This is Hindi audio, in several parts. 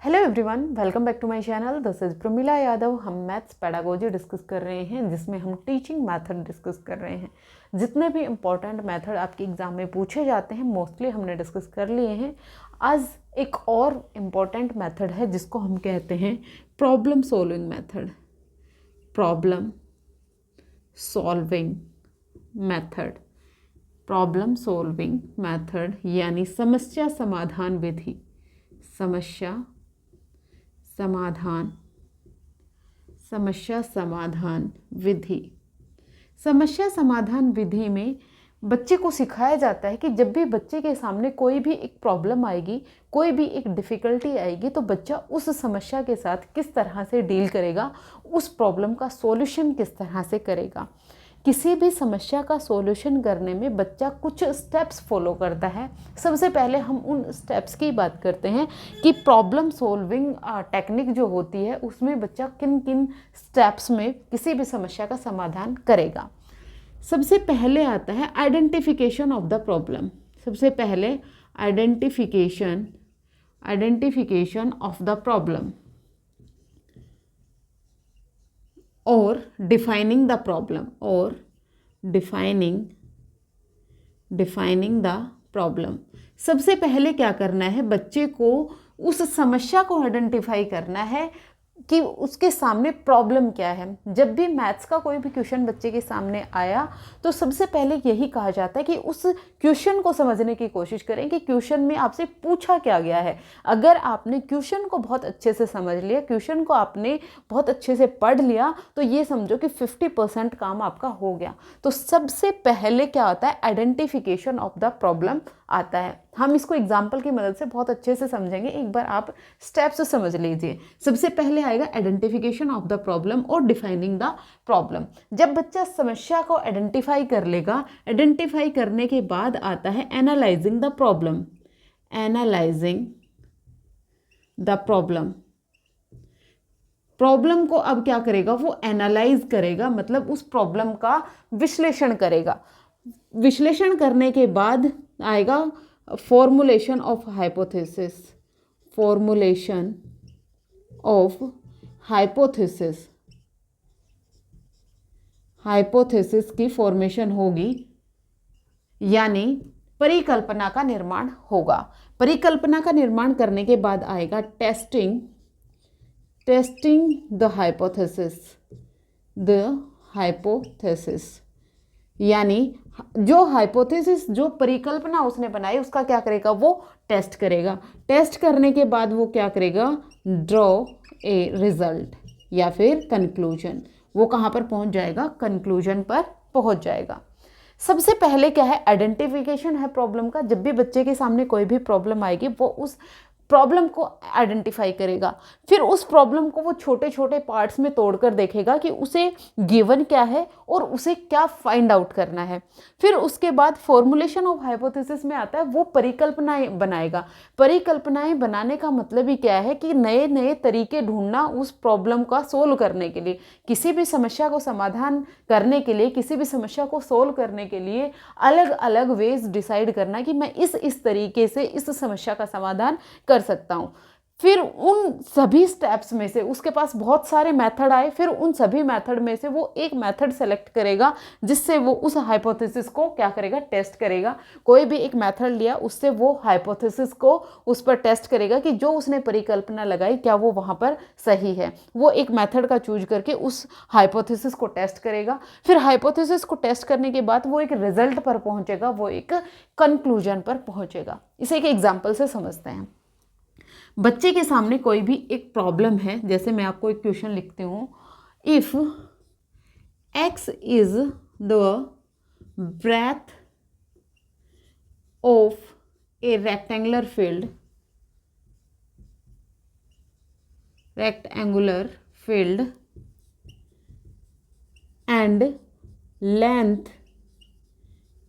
Hello everyone, welcome back to my channel. This is Pramila Yadav. हम मैथ्स पेडागोजी डिस्कस कर रहे हैं, जिसमें हम टीचिंग मेथड डिस्कस कर रहे हैं। जितने भी इम्पॉर्टेंट मेथड आपके एग्जाम में पूछे जाते हैं मोस्टली हमने डिस्कस कर लिए हैं। आज एक और इम्पॉर्टेंट मेथड है जिसको हम कहते हैं problem solving method. Problem solving method, problem solving method यानी समस्या समाधान विधि। समस्या समाधान विधि। समस्या समाधान विधि में बच्चे को सिखाया जाता है कि जब भी बच्चे के सामने कोई भी एक प्रॉब्लम आएगी, कोई भी एक डिफ़िकल्टी आएगी, तो बच्चा उस समस्या के साथ किस तरह से डील करेगा, उस प्रॉब्लम का सॉल्यूशन किस तरह से करेगा। किसी भी समस्या का सॉल्यूशन करने में बच्चा कुछ स्टेप्स फॉलो करता है। सबसे पहले हम उन स्टेप्स की बात करते हैं कि प्रॉब्लम सॉल्विंग टेक्निक जो होती है उसमें बच्चा किन किन स्टेप्स में किसी भी समस्या का समाधान करेगा। सबसे पहले आता है आइडेंटिफिकेशन ऑफ द प्रॉब्लम। सबसे पहले आइडेंटिफिकेशन ऑफ द प्रॉब्लम और defining the problem defining the problem. सबसे पहले क्या करना है, बच्चे को उस समस्या को आइडेंटिफाई करना है कि उसके सामने प्रॉब्लम क्या है। जब भी मैथ्स का कोई भी क्वेश्चन बच्चे के सामने आया तो सबसे पहले यही कहा जाता है कि उस क्वेश्चन को समझने की कोशिश करें कि क्वेश्चन में आपसे पूछा क्या गया है। अगर आपने क्वेश्चन को बहुत अच्छे से समझ लिया, क्वेश्चन को आपने बहुत अच्छे से पढ़ लिया, तो ये समझो कि 50% काम आपका हो गया। तो सबसे पहले क्या होता है, आइडेंटिफिकेशन ऑफ द प्रॉब्लम आता है। हम इसको एग्जाम्पल की मदद से बहुत अच्छे से समझेंगे। एक बार आप स्टेप्स समझ लीजिए। सबसे पहले आएगा आइडेंटिफिकेशन ऑफ द प्रॉब्लम और डिफाइनिंग द प्रॉब्लम। जब बच्चा समस्या को आइडेंटिफाई कर लेगा, आइडेंटिफाई करने के बाद आता है analysing the problem. Analysing the problem. Problem को अब क्या करेगा, वो एनालाइज करेगा, मतलब उस प्रॉब्लम का विश्लेषण करेगा। विश्लेषण करने के बाद आएगा formulation of hypothesis. Formulation of hypothesis. Hypothesis की फॉर्मेशन होगी, यानी परिकल्पना का निर्माण होगा। परिकल्पना का निर्माण करने के बाद आएगा टेस्टिंग द हाइपोथेसिस। यानी जो हाइपोथेसिस, जो परिकल्पना उसने बनाई, उसका क्या करेगा, वो टेस्ट करेगा। टेस्ट करने के बाद वो क्या करेगा, ड्रॉ ए रिजल्ट या फिर कंक्लूजन। वो कहाँ पर पहुँच जाएगा, कंक्लूजन पर पहुँच जाएगा। सबसे पहले क्या है, आइडेंटिफिकेशन है प्रॉब्लम का। जब भी बच्चे के सामने कोई भी प्रॉब्लम आएगी, वो उस प्रॉब्लम को आइडेंटिफाई करेगा। फिर उस प्रॉब्लम को वो छोटे छोटे पार्ट्स में तोड़कर देखेगा कि उसे गिवन क्या है और उसे क्या फाइंड आउट करना है। फिर उसके बाद फॉर्मुलेशन ऑफ हाइपोथेसिस में आता है वो परिकल्पनाएं बनाएगा। परिकल्पनाएं बनाने का मतलब ही क्या है कि नए नए तरीके ढूंढना उस प्रॉब्लम का सोल्व करने के लिए। किसी भी समस्या को समाधान करने के लिए, किसी भी समस्या को सोल्व करने के लिए अलग अलग वेज डिसाइड करना कि मैं इस तरीके से इस समस्या का समाधान कर सकता हूं। फिर उन सभी स्टेप्स में से उसके पास बहुत सारे मेथड आए, फिर उन सभी मेथड में से वो एक मेथड सेलेक्ट करेगा जिससे वो उस हाइपोथेसिस को क्या करेगा, टेस्ट करेगा। कोई भी एक मेथड लिया, उससे वो हाइपोथेसिस को उस पर टेस्ट करेगा कि जो उसने परिकल्पना लगाई क्या वो वहां पर सही है। वो एक मेथड का चूज करके उस हाइपोथेसिस को टेस्ट करेगा। फिर हाइपोथेसिस को टेस्ट करने के बाद वो एक रिजल्ट पर पहुंचेगा, वो एक कंक्लूजन पर पहुंचेगा। इसे एक एग्जाम्पल से समझते हैं। बच्चे के सामने कोई भी एक प्रॉब्लम है, जैसे मैं आपको एक क्वेश्चन लिखती हूँ। If x is the breadth of a rectangular field and length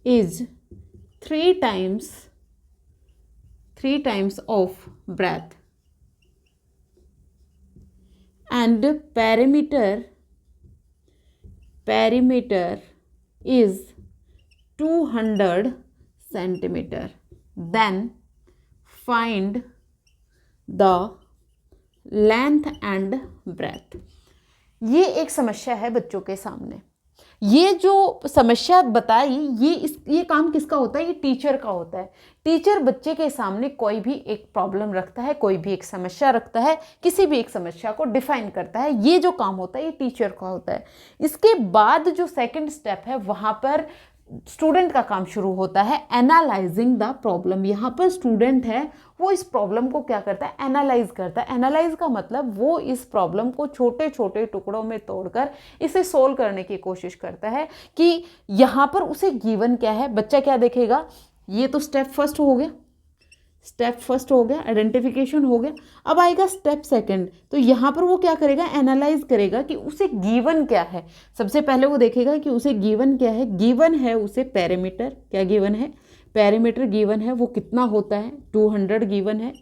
is three times of breadth and perimeter is 200 centimeter, then find the length and breadth. ये एक समस्या है बच्चों के सामने। ये जो समस्या बताई, ये काम किसका होता है? ये टीचर का होता है। टीचर बच्चे के सामने कोई भी एक प्रॉब्लम रखता है, कोई भी एक समस्या रखता है, किसी भी एक समस्या को डिफाइन करता है। ये जो काम होता है ये टीचर का होता है। इसके बाद जो सेकंड स्टेप है वहाँ पर स्टूडेंट का काम शुरू होता है, एनालाइजिंग द प्रॉब्लम। यहाँ पर स्टूडेंट है वो इस प्रॉब्लम को क्या करता है? एनालाइज करता है। एनालाइज का मतलब वो इस प्रॉब्लम को छोटे छोटे टुकड़ों में तोड़कर इसे सोल्व करने की कोशिश करता है कि यहाँ पर उसे गिवन क्या है। बच्चा क्या देखेगा? ये तो स्टेप फर्स्ट हो गया, आइडेंटिफिकेशन हो गया। अब आएगा स्टेप सेकंड। तो यहाँ पर वो क्या करेगा? एनालाइज करेगा कि उसे गिवन क्या है। सबसे पहले वो देखेगा कि उसे गिवन क्या है। गिवन है उसे पैरामीटर। क्या गिवन है? पैरामीटर गिवन है। वो कितना होता है? 200 गिवन है।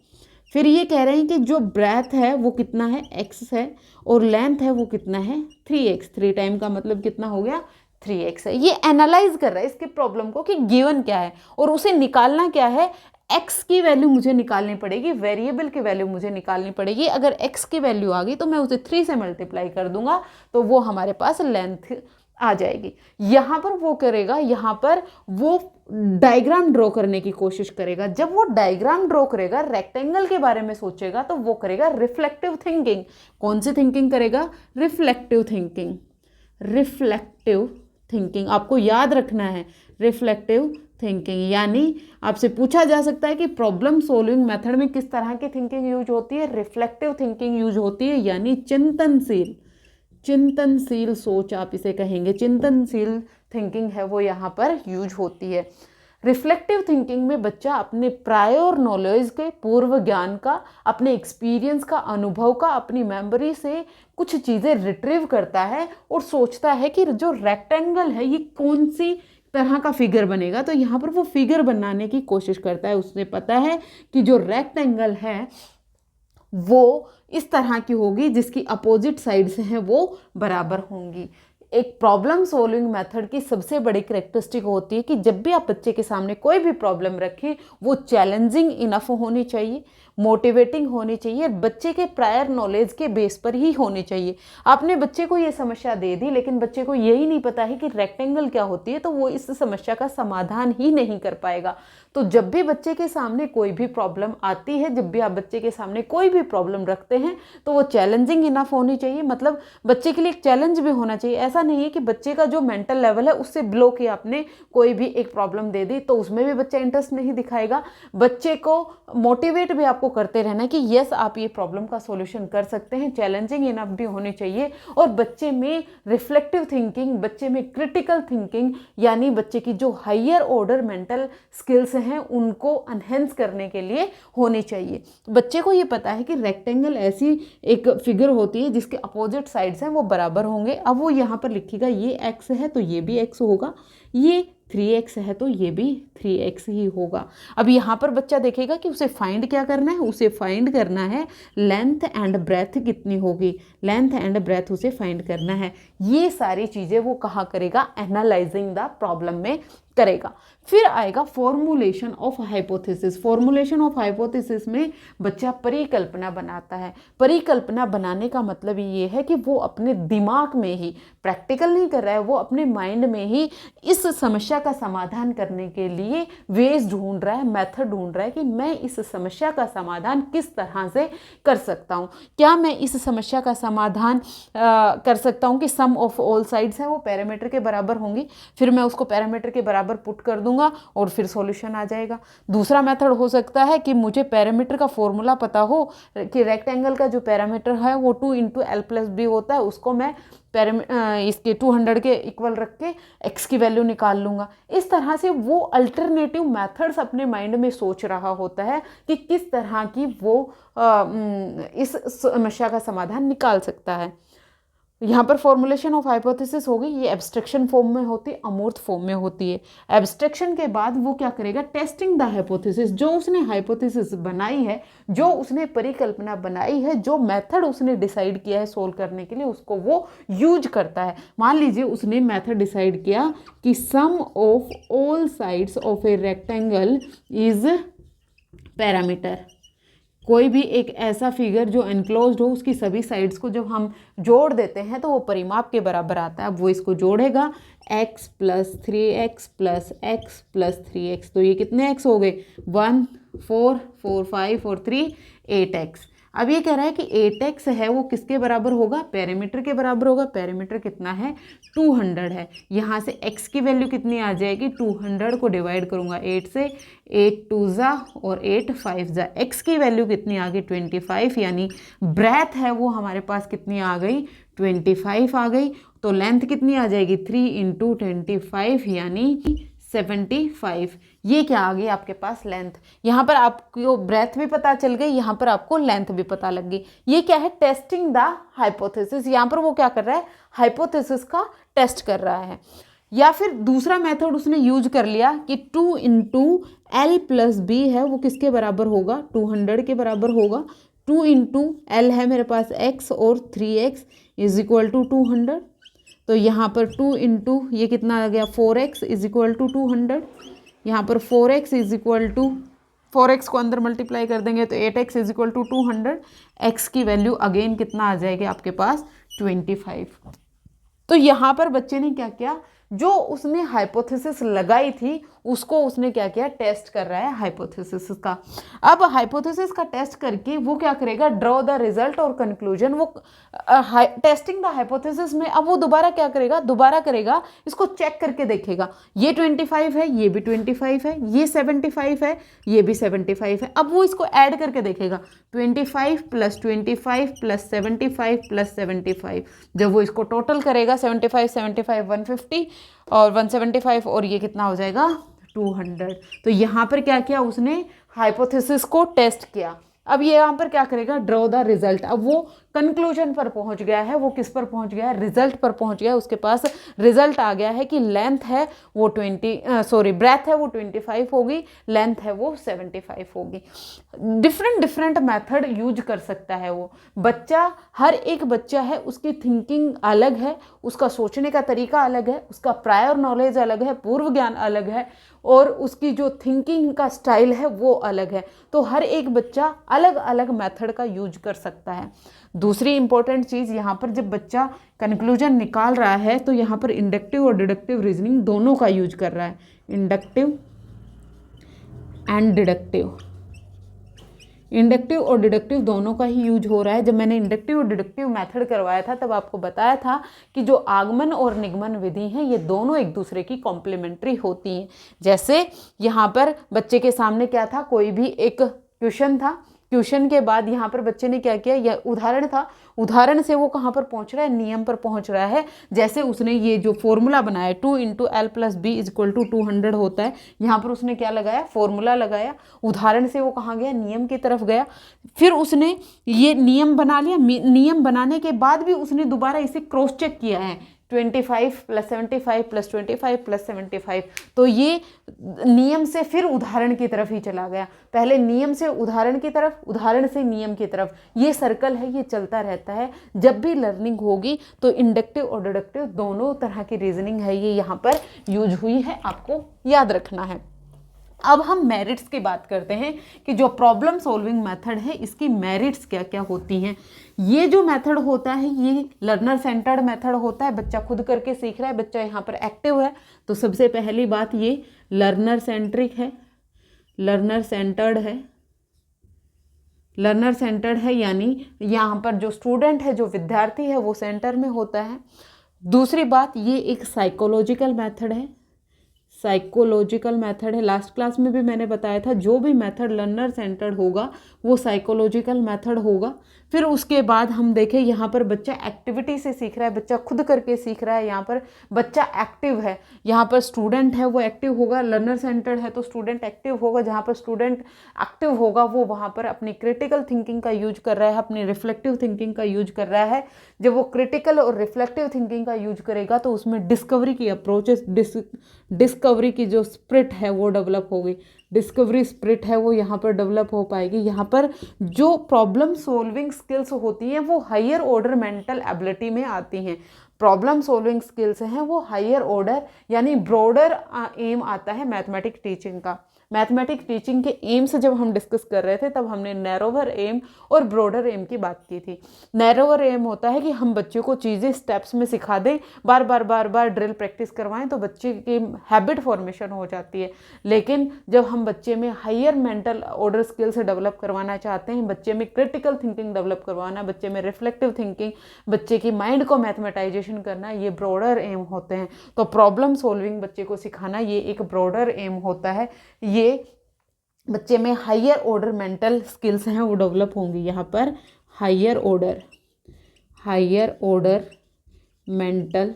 फिर ये कह रहे हैं कि जो ब्रेथ है वो कितना है? x है। और लेंथ है वो कितना है? 3x। 3 टाइम का मतलब कितना हो गया? 3x है। ये एनालाइज कर रहा है इसके प्रॉब्लम को कि गिवन क्या है और उसे निकालना क्या है। x की वैल्यू मुझे निकालनी पड़ेगी, वेरिएबल की वैल्यू मुझे निकालनी पड़ेगी। अगर x की वैल्यू आ गई तो मैं उसे 3 से मल्टीप्लाई कर दूंगा तो वो हमारे पास लेंथ आ जाएगी। यहाँ पर वो करेगा, यहाँ पर वो डायग्राम ड्रॉ करने की कोशिश करेगा। जब वो डायग्राम ड्रॉ करेगा, रेक्टेंगल के बारे में सोचेगा, तो वो करेगा रिफ्लेक्टिव थिंकिंग। कौन सी थिंकिंग करेगा? Reflective thinking. रिफ्लेक्टिव थिंकिंग आपको याद रखना है, रिफ्लेक्टिव थिंकिंग। यानी आपसे पूछा जा सकता है कि प्रॉब्लम सोल्विंग मेथड में किस तरह की थिंकिंग यूज होती है? रिफ्लेक्टिव थिंकिंग यूज होती है, यानी चिंतनशील सोच आप इसे कहेंगे। चिंतनशील थिंकिंग है वो यहाँ पर यूज होती है। रिफ्लेक्टिव थिंकिंग में बच्चा अपने प्रायर नॉलेज के, पूर्व ज्ञान का, अपने एक्सपीरियंस का, अनुभव का, अपनी मेमोरी से कुछ चीज़ें रिट्रीव करता है और सोचता है कि जो रेक्टेंगल है ये कौन सी तरह का फिगर बनेगा। तो यहाँ पर वो फिगर बनाने की कोशिश करता है। उसे पता है कि जो रेक्टेंगल है वो इस तरह की होगी जिसकी अपोजिट साइड्स हैं वो बराबर होंगी। एक प्रॉब्लम सोल्विंग मेथड की सबसे बड़ी करेक्टरिस्टिक होती है कि जब भी आप बच्चे के सामने कोई भी प्रॉब्लम रखें वो चैलेंजिंग इनफ होनी चाहिए, मोटिवेटिंग होनी चाहिए, बच्चे के प्रायर नॉलेज के बेस पर ही होनी चाहिए। आपने बच्चे को ये समस्या दे दी लेकिन बच्चे को यही नहीं पता है कि रेक्टेंगल क्या होती है, तो वो इस समस्या का समाधान ही नहीं कर पाएगा। तो जब भी बच्चे के सामने कोई भी प्रॉब्लम आती है, जब भी आप बच्चे के सामने कोई भी प्रॉब्लम रखते हैं तो वो चैलेंजिंग इनफ होनी चाहिए। मतलब बच्चे के लिए एक चैलेंज भी होना चाहिए। ऐसा नहीं है कि बच्चे का जो मेंटल लेवल है उससे बिलो के आपने कोई भी एक प्रॉब्लम दे दी तो उसमें भी बच्चा इंटरेस्ट नहीं दिखाएगा। बच्चे को मोटिवेट भी आपको करते रहना कि यस आप ये प्रॉब्लम का सॉल्यूशन कर सकते हैं। चैलेंजिंग इनफ भी होनी चाहिए और बच्चे में रिफ्लेक्टिव थिंकिंग, बच्चे में क्रिटिकल थिंकिंग, यानी बच्चे की जो हायर ऑर्डर मेंटल स्किल्स हैं उनको एनहेंस करने के लिए होनी चाहिए। बच्चे को ये पता है कि रेक्टेंगल ऐसी एक फिगर होती है जिसके अपोजिट साइड्स हैं वो बराबर होंगे। अब वो यहाँ पर लिखेगा ये x है तो ये भी x होगा, ये 3x है तो ये भी 3x ही होगा। अब यहाँ पर बच्चा देखेगा कि उसे फाइंड क्या करना है, उसे फाइंड करना है लेंथ एंड ब्रेथ कितनी होगी, लेंथ एंड ब्रेथ उसे फाइंड करना है। ये सारी चीज़ें वो कहाँ करेगा? एनालाइजिंग द प्रॉब्लम में करेगा। फिर आएगा formulation of hypothesis. Formulation of hypothesis में बच्चा परिकल्पना बनाता है। परिकल्पना बनाने का मतलब ये है कि वो अपने दिमाग में ही, प्रैक्टिकल नहीं कर रहा है, वो अपने माइंड में ही इस समस्या का समाधान करने के लिए वेज ढूंढ रहा है, मेथड ढूंढ रहा है कि मैं इस समस्या का समाधान किस तरह से कर सकता हूँ। क्या मैं इस समस्या का समाधान कर सकता हूँ कि सम ऑफ ऑल साइड्स है वो पैरामीटर के बराबर होंगी, फिर मैं उसको पैरामीटर के बराबर पुट कर दूंगा और फिर सॉल्यूशन आ जाएगा। दूसरा मेथड हो सकता है कि मुझे पैरामीटर का फॉर्मूला पता हो कि रेक्टेंगल का जो पैरामीटर है वो 2 × L+B होता है, उसको मैं इसके 200 के इक्वल रख के x की वैल्यू निकाल लूँगा। इस तरह से वो अल्टरनेटिव मेथड्स अपने माइंड में सोच रहा होता है कि किस तरह की वो इस समस्या का समाधान निकाल सकता है। यहाँ पर फॉर्मुलेशन ऑफ हाइपोथेसिस होगी, ये एब्स्ट्रैक्शन फॉर्म में होती है, अमूर्त फॉर्म में होती है। एब्स्ट्रैक्शन के बाद वो क्या करेगा? Testing the hypothesis. जो उसने हाइपोथेसिस बनाई है, जो उसने परिकल्पना बनाई है, जो मेथड उसने डिसाइड किया है सोल्व करने के लिए, उसको वो यूज करता है। मान लीजिए उसने मेथड डिसाइड किया कि sum of all sides of a rectangle is parameter. कोई भी एक ऐसा फिगर जो एनक्लोज्ड हो, उसकी सभी साइड्स को जब हम जोड़ देते हैं तो वो परिमाप के बराबर आता है। अब वो इसको जोड़ेगा x plus 3x plus x plus 3x, तो ये कितने x हो गए 1 4 4 5 और 3 8x। अब ये कह रहा है कि 8x है वो किसके बराबर होगा, पेरीमीटर के बराबर होगा। पेरीमीटर कितना है 200 है। यहाँ से x की वैल्यू कितनी आ जाएगी, 200 को डिवाइड करूँगा 8 से, 8 2 जा और 8 5 जा, x की वैल्यू कितनी आ गई 25, यानी ब्रेथ है वो हमारे पास कितनी आ गई 25 आ गई। तो लेंथ कितनी आ जाएगी 3 इंटू 25 यानी 75। ये क्या आ गई आपके पास लेंथ। यहाँ पर आपको ब्रेथ भी पता चल गई, यहाँ पर आपको लेंथ भी पता लग गई। ये क्या है, टेस्टिंग द हाइपोथेसिस। यहाँ पर वो क्या कर रहा है, हाइपोथेसिस का टेस्ट कर रहा है। या फिर दूसरा मेथड उसने यूज कर लिया कि 2 इंटू एल प्लस बी है वो किसके बराबर होगा, 200 के बराबर होगा। 2 इंटू एल है मेरे पास x और 3x इज इक्वल टू 200। तो यहाँ पर 2 इंटू ये कितना आ गया 4x इज इक्वल टू 200। यहाँ पर 4x is equal to 4x को अंदर मल्टीप्लाई कर देंगे तो 8x is equal to 200। x की वैल्यू अगेन कितना आ जाएगी आपके पास 25। तो यहाँ पर बच्चे ने क्या किया, जो उसने हाइपोथेसिस लगाई थी उसको उसने क्या किया, टेस्ट कर रहा है हाइपोथेसिस का। अब हाइपोथेसिस का टेस्ट करके वो क्या करेगा, ड्रॉ द रिजल्ट और कंक्लूजन। वो टेस्टिंग द हाइपोथेसिस में अब वो दोबारा क्या करेगा, दोबारा करेगा, इसको चेक करके देखेगा। ये 25 है, ये भी 25 है, ये 75 है, ये भी 75 है। अब वो इसको ऐड करके देखेगा 25 प्लस 25 प्लस 75 प्लस 75। जब वो इसको टोटल करेगा 75 75 150 और 175 और ये कितना हो जाएगा 200। तो यहाँ पर क्या किया उसने, हाइपोथेसिस को टेस्ट किया। अब ये यहाँ पर क्या करेगा, ड्रॉ द रिजल्ट। अब वो कंक्लूजन पर पहुंच गया है, वो किस पर पहुंच गया है, रिजल्ट पर पहुंच गया है। उसके पास रिजल्ट आ गया है कि लेंथ है वो ब्रेथ है वो 25 होगी, लेंथ है वो 75 होगी। डिफरेंट मेथड यूज कर सकता है वो बच्चा। हर एक बच्चा है, उसकी थिंकिंग अलग है, उसका सोचने का तरीका अलग है, उसका प्रायर नॉलेज अलग है, पूर्व ज्ञान अलग है, और उसकी जो थिंकिंग का स्टाइल है वो अलग है। तो हर एक बच्चा अलग अलग मेथड का यूज कर सकता है। दूसरी इंपॉर्टेंट चीज़ यहाँ पर, जब बच्चा कंक्लूजन निकाल रहा है तो यहाँ पर इंडक्टिव और डिडक्टिव रीजनिंग दोनों का यूज कर रहा है, इंडक्टिव एंड डिडक्टिव। इंडक्टिव और डिडक्टिव दोनों का ही यूज हो रहा है। जब मैंने इंडक्टिव और डिडक्टिव मेथड करवाया था तब आपको बताया था कि जो आगमन और निगमन विधि हैं ये दोनों एक दूसरे की कॉम्प्लीमेंट्री होती हैं। जैसे यहाँ पर बच्चे के सामने क्या था, कोई भी एक क्वेश्चन था, क्वेश्चन के बाद यहाँ पर बच्चे ने क्या किया, यह उदाहरण था, उदाहरण से वो कहाँ पर पहुँच रहा है, नियम पर पहुँच रहा है। जैसे उसने ये जो फॉर्मूला बनाया 2 into L plus B is equal to 200 होता है, यहाँ पर उसने क्या लगाया, फॉर्मूला लगाया। उदाहरण से वो कहाँ गया, नियम की तरफ गया। फिर उसने ये नियम बना लिया, नियम बनाने के बाद भी उसने दोबारा इसे क्रॉस चेक किया है, 25 प्लस 75 प्लस 25 प्लस 75। तो ये नियम से फिर उदाहरण की तरफ ही चला गया, पहले नियम से उदाहरण की तरफ, उदाहरण से नियम की तरफ। ये सर्कल है, ये चलता रहता है। जब भी लर्निंग होगी तो इंडक्टिव और डिडक्टिव दोनों तरह की रीजनिंग है ये यहाँ पर यूज हुई है, आपको याद रखना है। अब हम मेरिट्स की बात करते हैं कि जो प्रॉब्लम सॉल्विंग मेथड है इसकी मेरिट्स क्या क्या होती हैं। ये जो मेथड होता है ये लर्नर सेंटर्ड मेथड होता है, बच्चा खुद करके सीख रहा है, बच्चा यहाँ पर एक्टिव है। तो सबसे पहली बात ये लर्नर सेंट्रिक है, लर्नर सेंटर्ड है, लर्नर सेंटर्ड है, यानी यहाँ पर जो स्टूडेंट है, जो विद्यार्थी है वो सेंटर में होता है। दूसरी बात ये एक साइकोलॉजिकल मेथड है, साइकोलॉजिकल मेथड है। लास्ट क्लास में भी मैंने बताया था जो भी मेथड लर्नर सेंटर्ड होगा वो साइकोलॉजिकल मेथड होगा। फिर उसके बाद हम देखें यहाँ पर बच्चा एक्टिविटी से सीख रहा है, बच्चा खुद करके सीख रहा है, यहाँ पर बच्चा एक्टिव है, यहाँ पर स्टूडेंट है वो एक्टिव होगा। लर्नर सेंटर्ड है तो स्टूडेंट एक्टिव होगा, जहाँ पर स्टूडेंट एक्टिव होगा वो वहाँ पर अपनी क्रिटिकल थिंकिंग का यूज कर रहा है, अपनी रिफ्लेक्टिव थिंकिंग का यूज कर रहा है। जब वो क्रिटिकल और रिफ्लेक्टिव थिंकिंग का यूज करेगा तो उसमें डिस्कवरी की अप्रोचेस, डिस्कवरी की जो स्पिरिट है वो डेवलप होगी, डिस्कवरी स्पिरिट है वो यहाँ पर डेवलप हो पाएगी। यहाँ पर जो प्रॉब्लम सॉल्विंग स्किल्स होती हैं वो हायर ऑर्डर मेंटल एबिलिटी में आती हैं। प्रॉब्लम सॉल्विंग स्किल्स हैं वो हायर ऑर्डर यानी ब्रॉडर एम आता है मैथमेटिक्स टीचिंग का। मैथमेटिक्स टीचिंग के एम्स जब हम डिस्कस कर रहे थे तब हमने नैरोवर एम और ब्रॉडर एम की बात की थी। नैरोवर एम होता है कि हम बच्चों को चीज़ें स्टेप्स में सिखा दें, बार बार ड्रिल प्रैक्टिस करवाएं तो बच्चे की हैबिट फॉर्मेशन हो जाती है। लेकिन जब हम बच्चे में higher mental order skills develop करवाना चाहते हैं, बच्चे में क्रिटिकल थिंकिंग डेवलप करवाना, बच्चे में रिफ्लेक्टिव थिंकिंग, बच्चे की माइंड को मैथमेटाइजेशन करना, ये ब्रॉडर एम होते हैं। तो प्रॉब्लम सॉल्विंग बच्चे को सिखाना ये एक ब्रॉडर एम होता है। ये बच्चे में हायर ऑर्डर मेंटल स्किल्स हैं वो डेवलप होंगी। यहाँ पर हायर ऑर्डर मेंटल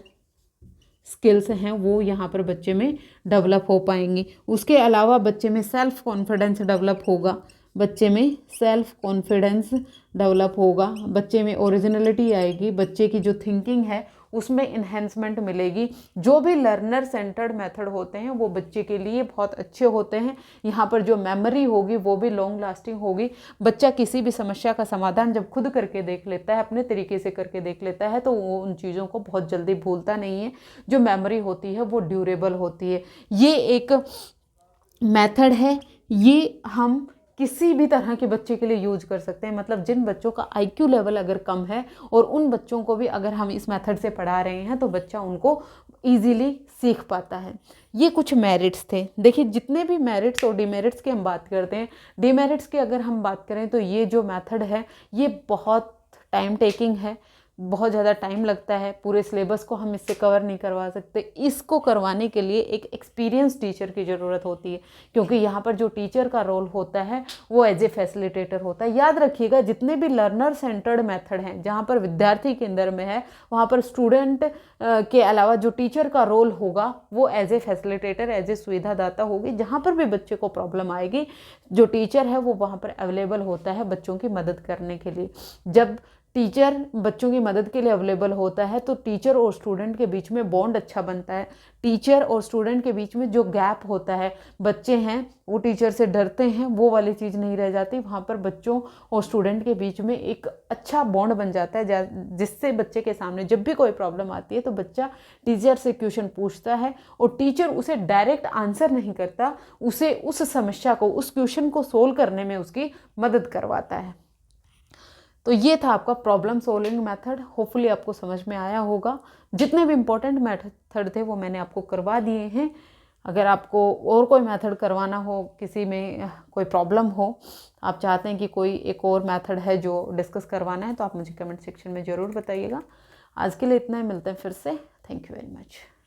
स्किल्स हैं वो यहाँ पर बच्चे में डेवलप हो पाएंगी। उसके अलावा बच्चे में सेल्फ कॉन्फिडेंस डेवलप होगा, बच्चे में सेल्फ कॉन्फिडेंस डेवलप होगा, बच्चे में ओरिजिनलिटी आएगी, बच्चे की जो थिंकिंग है उसमें इन्हेंसमेंट मिलेगी। जो भी लर्नर सेंटर्ड मेथड होते हैं वो बच्चे के लिए बहुत अच्छे होते हैं। यहाँ पर जो मेमोरी होगी वो भी लॉन्ग लास्टिंग होगी। बच्चा किसी भी समस्या का समाधान जब खुद करके देख लेता है, अपने तरीके से करके देख लेता है, तो वो उन चीज़ों को बहुत जल्दी भूलता नहीं है। जो मेमोरी होती है वो ड्यूरेबल होती है। ये एक मेथड है, ये हम किसी भी तरह के बच्चे के लिए यूज कर सकते हैं। मतलब जिन बच्चों का आईक्यू लेवल अगर कम है और उन बच्चों को भी अगर हम इस मेथड से पढ़ा रहे हैं तो बच्चा उनको ईजीली सीख पाता है। ये कुछ मेरिट्स थे। देखिए जितने भी मेरिट्स और डिमेरिट्स की हम बात करते हैं, डिमेरिट्स की अगर हम बात करें तो ये जो मेथड है ये बहुत टाइम टेकिंग है, बहुत ज़्यादा टाइम लगता है, पूरे सिलेबस को हम इससे कवर नहीं करवा सकते। इसको करवाने के लिए एक एक्सपीरियंस टीचर की ज़रूरत होती है, क्योंकि यहाँ पर जो टीचर का रोल होता है वो एज ए फैसिलिटेटर होता है। याद रखिएगा जितने भी लर्नर सेंटर्ड मेथड हैं जहाँ पर विद्यार्थी केंद्र में है, वहाँ पर स्टूडेंट के अलावा जो टीचर का रोल होगा वो as a facilitator, as a सुविधादाता होगी। जहाँ पर भी बच्चे को प्रॉब्लम आएगी जो टीचर है वो वहाँ पर अवेलेबल होता है बच्चों की मदद करने के लिए। जब टीचर बच्चों की मदद के लिए अवेलेबल होता है तो टीचर और स्टूडेंट के बीच में बॉन्ड अच्छा बनता है। टीचर और स्टूडेंट के बीच में जो गैप होता है, बच्चे हैं वो टीचर से डरते हैं, वो वाली चीज़ नहीं रह जाती। वहाँ पर बच्चों और स्टूडेंट के बीच में एक अच्छा बॉन्ड बन जाता है, जिससे बच्चे के सामने जब भी कोई प्रॉब्लम आती है तो बच्चा टीचर से क्वेश्चन पूछता है और टीचर उसे डायरेक्ट आंसर नहीं करता, उसे उस समस्या को, उस क्वेश्चन को सोल्व करने में उसकी मदद करवाता है। तो ये था आपका प्रॉब्लम सॉल्विंग मेथड। होपफुली आपको समझ में आया होगा। जितने भी इम्पोर्टेंट मेथड थे वो मैंने आपको करवा दिए हैं। अगर आपको और कोई मेथड करवाना हो, किसी में कोई प्रॉब्लम हो, आप चाहते हैं कि कोई एक और मेथड है जो डिस्कस करवाना है, तो आप मुझे कमेंट सेक्शन में ज़रूर बताइएगा। आज के लिए इतना ही, मिलते हैं फिर से। Thank you very much.